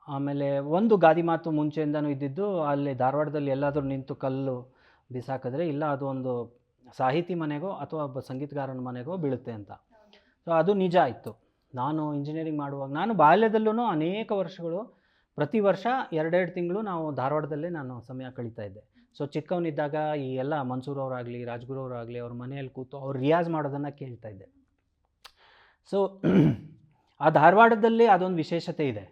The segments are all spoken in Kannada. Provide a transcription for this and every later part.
ಆಮೇಲೆ ಒಂದು ಗಾದಿ ಮಾತು ಮುಂಚೆಯಿಂದನೂ ಇದ್ದಿದ್ದು, ಅಲ್ಲಿ ಧಾರವಾಡದಲ್ಲಿ ಎಲ್ಲಾದರೂ ನಿಂತು ಕಲ್ಲು ಬಿಸಾಕಿದ್ರೆ ಇಲ್ಲ ಅದು ಒಂದು ಸಾಹಿತಿ ಮನೆಗೋ ಅಥವಾ ಒಬ್ಬ ಸಂಗೀತಗಾರನ ಮನೆಗೋ ಬೀಳುತ್ತೆ ಅಂತ. ಸೊ ಅದು ನಿಜ ಇತ್ತು. ನಾನು ಇಂಜಿನಿಯರಿಂಗ್ ಮಾಡುವಾಗ ನಾನು ಬಾಲ್ಯದಲ್ಲೂ ಅನೇಕ ವರ್ಷಗಳು ಪ್ರತಿ ವರ್ಷ 2-2 ತಿಂಗಳು ನಾವು ಧಾರವಾಡದಲ್ಲೇ ನಾನು ಸಮಯ ಕಳೀತಾ ಇದ್ದೆ. ಸೊ ಚಿಕ್ಕವನಿದ್ದಾಗ ಈ ಎಲ್ಲ ಮನ್ಸೂರ್ ಅವರಾಗಲಿ, ರಾಜ್ಗುರು ಅವರಾಗಲಿ ಅವ್ರ ಮನೆಯಲ್ಲಿ ಕೂತು ಅವ್ರು ರಿಯಾಜ್ ಮಾಡೋದನ್ನು ಕೇಳ್ತಾ ಇದ್ದೆ. ಸೊ ಆ ಧಾರವಾಡದಲ್ಲಿ ಅದೊಂದು ವಿಶೇಷತೆ ಇದೆ.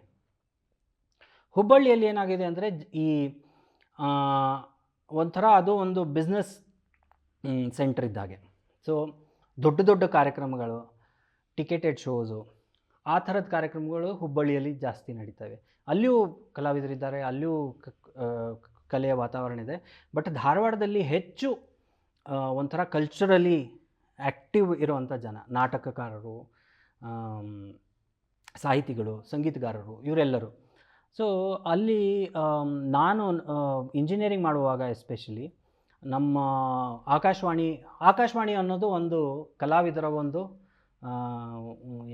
ಹುಬ್ಬಳ್ಳಿಯಲ್ಲಿ ಏನಾಗಿದೆ ಅಂದರೆ ಈ ಒಂಥರ ಅದು ಒಂದು ಬಿಸ್ನೆಸ್ ಸೆಂಟರ್ ಇದ್ದಾಗೆ. ಸೊ ದೊಡ್ಡ ದೊಡ್ಡ ಕಾರ್ಯಕ್ರಮಗಳು, ಟಿಕೆಟೆಡ್ ಶೋಸು, ಆ ಥರದ ಕಾರ್ಯಕ್ರಮಗಳು ಹುಬ್ಬಳ್ಳಿಯಲ್ಲಿ ಜಾಸ್ತಿ ನಡೀತವೆ. ಅಲ್ಲಿಯೂ ಕಲಾವಿದರಿದ್ದಾರೆ, ಅಲ್ಲಿಯೂ ಕಲೆಯ ವಾತಾವರಣ ಇದೆ. ಬಟ್ ಧಾರವಾಡದಲ್ಲಿ ಹೆಚ್ಚು ಒಂಥರ ಕಲ್ಚರಲಿ ಆ್ಯಕ್ಟಿವ್ ಇರುವಂಥ ಜನ, ನಾಟಕಕಾರರು, ಸಾಹಿತಿಗಳು, ಸಂಗೀತಗಾರರು ಇವರೆಲ್ಲರೂ. ಸೊ ಅಲ್ಲಿ ನಾನು ಇಂಜಿನಿಯರಿಂಗ್ ಮಾಡುವಾಗ ಎಸ್ಪೆಷಲಿ ನಮ್ಮ ಆಕಾಶವಾಣಿ ಅನ್ನೋದು ಒಂದು ಕಲಾವಿದರ ಒಂದು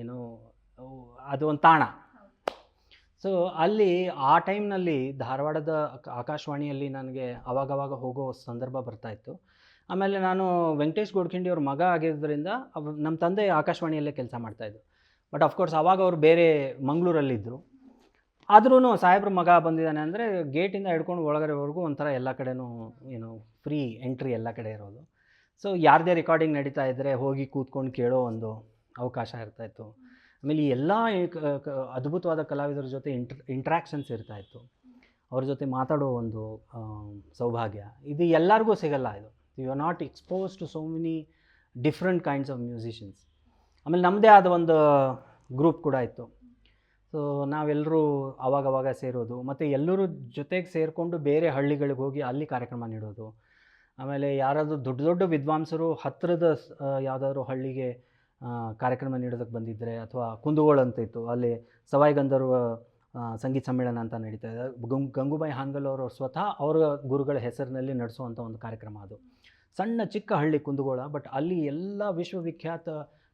ಏನು ಅದು ಒಂದು ತಾಣ. ಸೊ ಅಲ್ಲಿ ಆ ಟೈಮ್ನಲ್ಲಿ ಧಾರವಾಡದ ಆಕಾಶವಾಣಿಯಲ್ಲಿ ನನಗೆ ಅವಾಗವಾಗ ಹೋಗೋ ಸಂದರ್ಭ ಬರ್ತಾಯಿತ್ತು. ಆಮೇಲೆ ನಾನು ವೆಂಕಟೇಶ್ ಗೋಡ್ಖಿಂಡಿ ಅವ್ರ ಮಗ ಆಗಿದ್ದರಿಂದ ನಮ್ಮ ತಂದೆ ಆಕಾಶವಾಣಿಯಲ್ಲೇ ಕೆಲಸ ಮಾಡ್ತಾಯಿದ್ರು. ಬಟ್ ಅಫ್ಕೋರ್ಸ್ ಆವಾಗ ಅವರು ಬೇರೆ ಮಂಗಳೂರಲ್ಲಿದ್ದರು. ಆದ್ರೂ ಸಾಹೇಬ್ರ ಮಗ ಬಂದಿದ್ದಾನೆ ಅಂದರೆ ಗೇಟಿಂದ ಹಿಡ್ಕೊಂಡು ಒಳಗಡೆವರೆಗೂ ಒಂಥರ ಎಲ್ಲ ಕಡೆನೂ ಏನು ಫ್ರೀ ಎಂಟ್ರಿ ಎಲ್ಲ ಕಡೆ ಇರೋದು. ಸೊ ಯಾರದೇ ರೆಕಾರ್ಡಿಂಗ್ ನಡೀತಾ ಇದ್ದರೆ ಹೋಗಿ ಕೂತ್ಕೊಂಡು ಕೇಳೋ ಒಂದು ಅವಕಾಶ ಇರ್ತಾಯಿತ್ತು. ಆಮೇಲೆ ಈ ಎಲ್ಲ ಅದ್ಭುತವಾದ ಕಲಾವಿದರ ಜೊತೆ ಇಂಟ್ರ್ಯಾಕ್ಷನ್ಸ್ ಇರ್ತಾಯಿತ್ತು. ಅವ್ರ ಜೊತೆ ಮಾತಾಡೋ ಒಂದು ಸೌಭಾಗ್ಯ ಇದು ಎಲ್ಲರಿಗೂ ಸಿಗಲ್ಲ. ಇದು you are not expose to so many different kinds of musicians. ಆಮೇಲೆ ನಮ್ಮದೇ ಆದ ಒಂದು ಗ್ರೂಪ್ ಕೂಡ ಇತ್ತು. ಸೊ ನಾವೆಲ್ಲರೂ ಆವಾಗವಾಗ ಸೇರೋದು, ಮತ್ತು ಎಲ್ಲರೂ ಜೊತೆಗೆ ಸೇರಿಕೊಂಡು ಬೇರೆ ಹಳ್ಳಿಗಳಿಗೆ ಹೋಗಿ ಅಲ್ಲಿ ಕಾರ್ಯಕ್ರಮ ನೀಡೋದು. ಆಮೇಲೆ ಯಾರಾದರೂ ದೊಡ್ಡ ದೊಡ್ಡ ವಿದ್ವಾಂಸರು ಹತ್ತಿರದ ಯಾವುದಾದ್ರೂ ಹಳ್ಳಿಗೆ ಕಾರ್ಯಕ್ರಮ ನೀಡೋದಕ್ಕೆ ಬಂದಿದ್ದರೆ, ಅಥವಾ ಕುಂದಗೋಳ ಅಂತ ಇತ್ತು, ಅಲ್ಲಿ ಸವಾಯಿ ಗಂಧರ್ವ ಸಂಗೀತ ಸಮ್ಮೇಳನ ಅಂತ ನಡೀತಾ ಇದೆ. ಗಂಗೂಬಾಯಿ ಹಾನ್ಗಲ್ ಅವರು ಸ್ವತಃ ಅವರ ಗುರುಗಳ ಹೆಸರಿನಲ್ಲಿ ನಡೆಸುವಂಥ ಒಂದು ಕಾರ್ಯಕ್ರಮ ಅದು. ಸಣ್ಣ ಚಿಕ್ಕ ಹಳ್ಳಿ ಕುಂದಗೋಳ, ಬಟ್ ಅಲ್ಲಿ ಎಲ್ಲ ವಿಶ್ವವಿಖ್ಯಾತ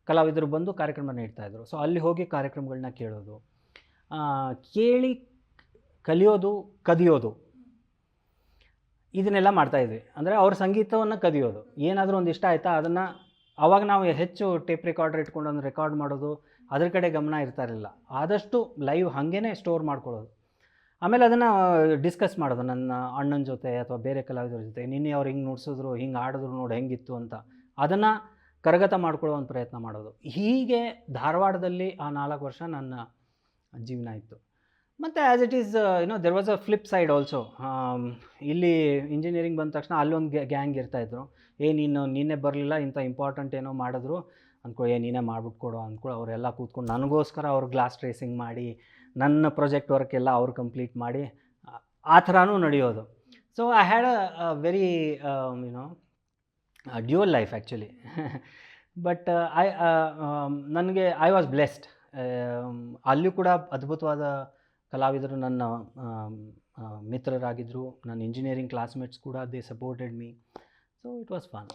ಕಲಾವಿದರು ಬಂದು ಕಾರ್ಯಕ್ರಮ ನೀಡ್ತಾಯಿದ್ರು. ಸೊ ಅಲ್ಲಿ ಹೋಗಿ ಕಾರ್ಯಕ್ರಮಗಳನ್ನ ಕೇಳೋದು, ಕೇಳಿ ಕಲಿಯೋದು, ಕದಿಯೋದು, ಇದನ್ನೆಲ್ಲ ಮಾಡ್ತಾಯಿದ್ವಿ. ಅಂದರೆ ಅವ್ರ ಸಂಗೀತವನ್ನು ಕದಿಯೋದು. ಏನಾದರೂ ಒಂದು ಇಷ್ಟ ಆಯಿತಾ ಅದನ್ನು ಆವಾಗ ನಾವು ಹೆಚ್ಚು ಟೇಪ್ ರೆಕಾರ್ಡರ್ ಇಟ್ಕೊಂಡು ಒಂದು ರೆಕಾರ್ಡ್ ಮಾಡೋದು, ಅದ್ರ ಕಡೆ ಗಮನ ಇರ್ತಾ ಇರಲಿಲ್ಲ. ಆದಷ್ಟು ಲೈವ್ ಹಾಗೇ ಸ್ಟೋರ್ ಮಾಡ್ಕೊಳ್ಳೋದು. ಆಮೇಲೆ ಅದನ್ನು ಡಿಸ್ಕಸ್ ಮಾಡೋದು ನನ್ನ ಅಣ್ಣನ ಜೊತೆ ಅಥವಾ ಬೇರೆ ಕಲಾವಿದರ ಜೊತೆ. ನಿನ್ನೆ ಅವ್ರು ಹಿಂಗೆ ನುಡ್ಸಿದ್ರು, ಹಿಂಗೆ ಆಡಿದ್ರು, ನೋಡಿ ಹೆಂಗಿತ್ತು ಅಂತ ಅದನ್ನು ಕರಗತ ಮಾಡ್ಕೊಳ್ಳೋ ಒಂದು ಪ್ರಯತ್ನ ಮಾಡೋದು. ಹೀಗೆ ಧಾರವಾಡದಲ್ಲಿ ಆ 4 ವರ್ಷ ನನ್ನ ಜೀವನ ಇತ್ತು. ಮತ್ತು as it is there was a flip side also. ಇಲ್ಲಿ ಇಂಜಿನಿಯರಿಂಗ್ ಬಂದ ತಕ್ಷಣ ಅಲ್ಲೊಂದು ಗ್ಯಾಂಗ್ ಇರ್ತಾಯಿದ್ರು. ನೀನು ನಿನ್ನೆ ಬರಲಿಲ್ಲ, ಇಂಥ ಇಂಪಾರ್ಟೆಂಟ್ ಏನೋ ಮಾಡಿದ್ರು ಅಂದ್ಕೊ, ನೀನೇ ಮಾಡ್ಬಿಟ್ಟು ಕೊಡು ಅಂದ್ಕೊ. ಅವರೆಲ್ಲ ಕೂತ್ಕೊಂಡು ನನಗೋಸ್ಕರ ಅವ್ರು ಗ್ಲಾಸ್ ಟ್ರೇಸಿಂಗ್ ಮಾಡಿ, ನನ್ನ ಪ್ರಾಜೆಕ್ಟ್ ವರ್ಕ್ ಎಲ್ಲ ಅವ್ರು ಕಂಪ್ಲೀಟ್ ಮಾಡಿ, ಆ ಥರನೂ ನಡೆಯೋದು. So I had a very dual life actually. But ನನಗೆ ಐ ವಾಸ್ ಬ್ಲೆಸ್ಡ್. ಅಲ್ಲೂ ಕೂಡ ಅದ್ಭುತವಾದ ಕಲಾವಿದರು ನನ್ನ ಮಿತ್ರರಾಗಿದ್ದರು. ನನ್ನ ಇಂಜಿನಿಯರಿಂಗ್ ಕ್ಲಾಸ್ಮೇಟ್ಸ್ ಕೂಡ they supported me. So it was fun.